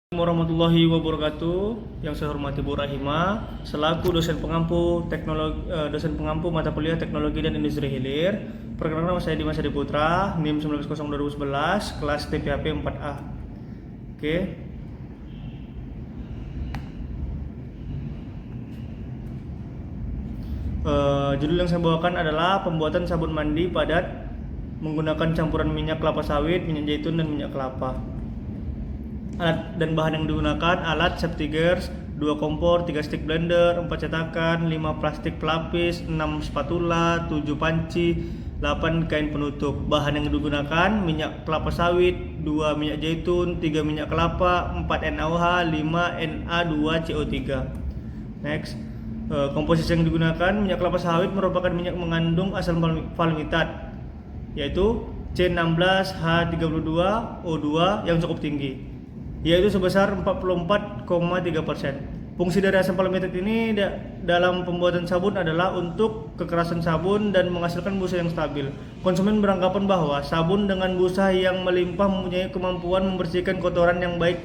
Warahmatullahi wabarakatuh. Yang saya hormati Bu Rahima selaku dosen pengampu mata kuliah Teknologi dan Industri Hilir. Perkenalkan, nama saya Dimas Adi Putra, NIM 190211, kelas TPHP 4A. Oke. Judul yang saya bawakan adalah pembuatan sabun mandi padat menggunakan campuran minyak kelapa sawit, minyak zaitun, dan minyak kelapa. Alat dan bahan yang digunakan: alat safety gears, 2 kompor, 3 stick blender, 4 cetakan, 5 plastik pelapis, 6 spatula, 7 panci, 8 kain penutup. Bahan yang digunakan: minyak kelapa sawit, 2 minyak zaitun, 3 minyak kelapa, 4 NaOH, 5 Na2CO3. Next, komposisi yang digunakan: minyak kelapa sawit merupakan minyak mengandung asam palmitat, yaitu C16H32O2 yang cukup tinggi, yaitu sebesar 44,3%. Fungsi dari asam palmitat ini dalam pembuatan sabun adalah untuk kekerasan sabun dan menghasilkan busa yang stabil. Konsumen beranggapan bahwa sabun dengan busa yang melimpah mempunyai kemampuan membersihkan kotoran yang baik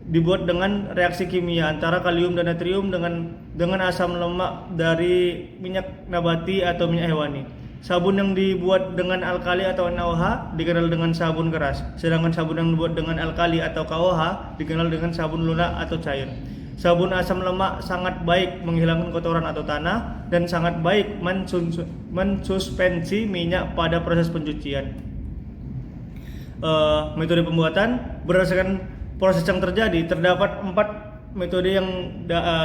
dibuat dengan reaksi kimia antara kalium dan natrium dengan asam lemak dari minyak nabati atau minyak hewani. Sabun yang dibuat dengan alkali atau NaOH dikenal dengan sabun keras, sedangkan sabun yang dibuat dengan alkali atau KOH dikenal dengan sabun lunak atau cair. Sabun asam lemak sangat baik menghilangkan kotoran atau tanah dan sangat baik mensuspensi minyak pada proses pencucian. Metode pembuatan: berdasarkan proses yang terjadi, terdapat 4 metode yang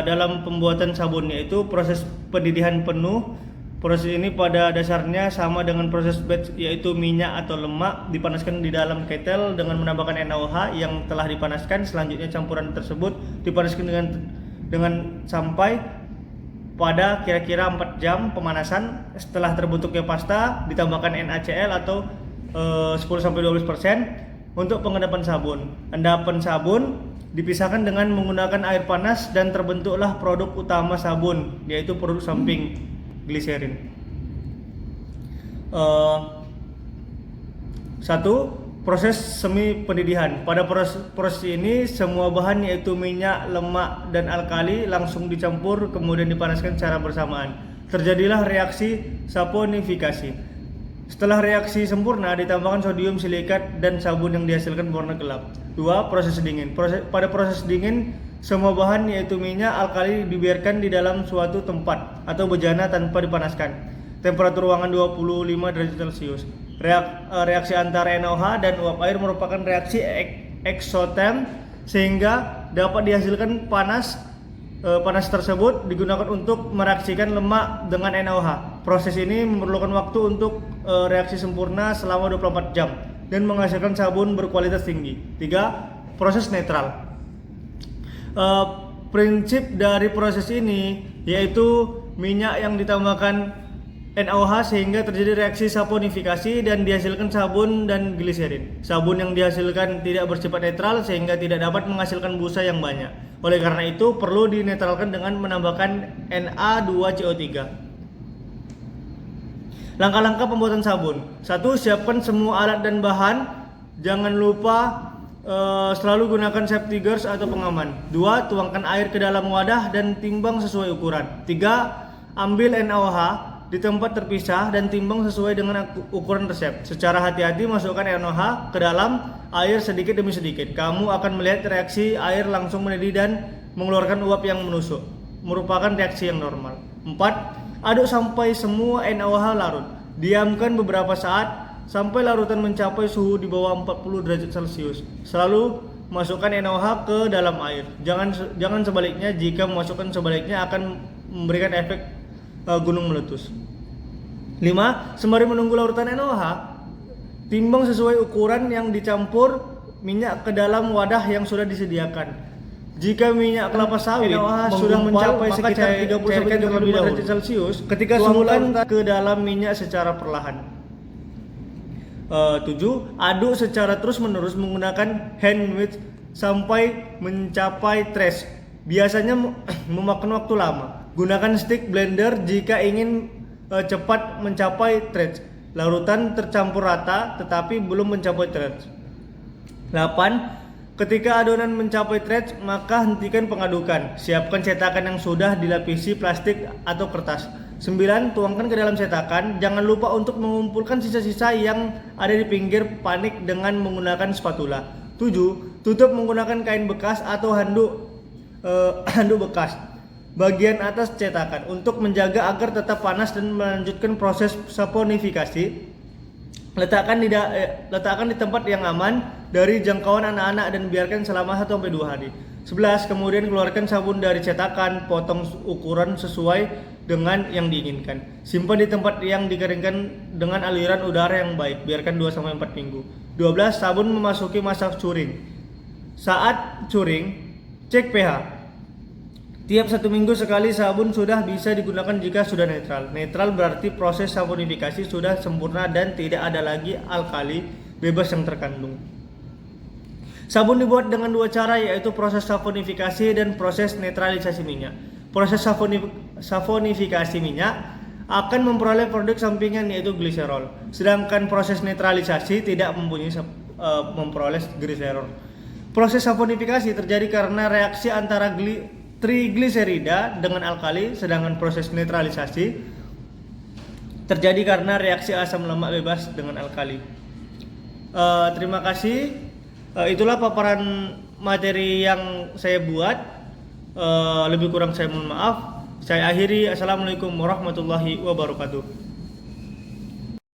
dalam pembuatan sabun, yaitu proses pendidihan penuh. Proses ini pada dasarnya sama dengan proses batch, yaitu minyak atau lemak dipanaskan di dalam ketel dengan menambahkan NaOH yang telah dipanaskan. Selanjutnya campuran tersebut dipanaskan dengan sampai pada kira-kira 4 jam pemanasan. Setelah terbentuknya pasta, ditambahkan NaCl atau 10-12% untuk pengendapan sabun. Endapan sabun dipisahkan dengan menggunakan air panas dan terbentuklah produk utama sabun, yaitu produk samping, gliserin. 1. Proses semi pendidihan. Pada proses ini semua bahan, yaitu minyak, lemak, dan alkali langsung dicampur kemudian dipanaskan secara bersamaan. Terjadilah reaksi saponifikasi. Setelah reaksi sempurna, ditambahkan sodium silikat dan sabun yang dihasilkan berwarna gelap. 2. Proses dingin. Pada proses dingin, semua bahan, yaitu minyak, alkali dibiarkan di dalam suatu tempat atau bejana tanpa dipanaskan. Temperatur ruangan 25 derajat Celcius. Reaksi antara NaOH dan uap air merupakan reaksi eksoterm sehingga dapat dihasilkan panas. Panas tersebut digunakan untuk mereaksikan lemak dengan NaOH. Proses ini memerlukan waktu untuk reaksi sempurna selama 24 jam dan menghasilkan sabun berkualitas tinggi. 3. Proses netral. Prinsip dari proses ini yaitu minyak yang ditambahkan NaOH sehingga terjadi reaksi saponifikasi dan dihasilkan sabun dan gliserin. Sabun yang dihasilkan tidak bersifat netral sehingga tidak dapat menghasilkan busa yang banyak. Oleh karena itu perlu dinetralkan dengan menambahkan Na2CO3. Langkah-langkah pembuatan sabun. 1. Siapkan semua alat dan bahan. Jangan lupa selalu gunakan safety gears atau pengaman. 2. Tuangkan air ke dalam wadah dan timbang sesuai ukuran. 3. Ambil NaOH di tempat terpisah dan timbang sesuai dengan ukuran resep. Secara hati-hati masukkan NaOH ke dalam air sedikit demi sedikit. Kamu akan melihat reaksi air langsung mendidih dan mengeluarkan uap yang menusuk. Merupakan reaksi yang normal. 4. Aduk sampai semua NaOH larut. Diamkan beberapa saat sampai larutan mencapai suhu di bawah 40 derajat Celcius. Selalu masukkan NaOH ke dalam air. Jangan sebaliknya. Jika memasukkan sebaliknya akan memberikan efek gunung meletus. 5. Sembari menunggu larutan NaOH, timbang sesuai ukuran yang dicampur minyak ke dalam wadah yang sudah disediakan. Jika minyak kelapa sawit NaOH sudah mencapai sekitar 30-35 derajat Celcius, ketika semula ke dalam minyak secara perlahan. 7. Aduk secara terus-menerus menggunakan hand mixer sampai mencapai thresh. Biasanya memakan waktu lama. Gunakan stick blender jika ingin cepat mencapai thresh. Larutan tercampur rata tetapi belum mencapai thresh. 8. Ketika adonan mencapai threads, maka hentikan pengadukan. Siapkan cetakan yang sudah dilapisi plastik atau kertas. 9. Tuangkan ke dalam cetakan. Jangan lupa untuk mengumpulkan sisa-sisa yang ada di pinggir panik dengan menggunakan spatula. 7. Tutup menggunakan kain bekas atau handuk bekas bagian atas cetakan untuk menjaga agar tetap panas dan melanjutkan proses saponifikasi. Letakkan di tempat yang aman dari jangkauan anak-anak dan biarkan selama 1-2 hari. 11. Kemudian keluarkan sabun dari cetakan, potong ukuran sesuai dengan yang diinginkan. Simpan di tempat yang dikeringkan dengan aliran udara yang baik, biarkan 2-4 minggu. 12. Sabun memasuki masa curing. Saat curing, cek pH. Tiap 1 minggu sekali sabun sudah bisa digunakan jika sudah netral. Netral berarti proses saponifikasi sudah sempurna dan tidak ada lagi alkali bebas yang terkandung. Sabun dibuat dengan 2 cara, yaitu proses saponifikasi dan proses netralisasi minyak. Proses saponifikasi minyak akan memperoleh produk sampingan yaitu gliserol, sedangkan proses netralisasi tidak memperoleh gliserol. Proses saponifikasi terjadi karena reaksi antara trigliserida dengan alkali, sedangkan proses netralisasi terjadi karena reaksi asam lemak bebas dengan alkali. Terima kasih. Itulah paparan materi yang saya buat. Lebih kurang saya mohon maaf. Saya akhiri. Assalamualaikum warahmatullahi wabarakatuh.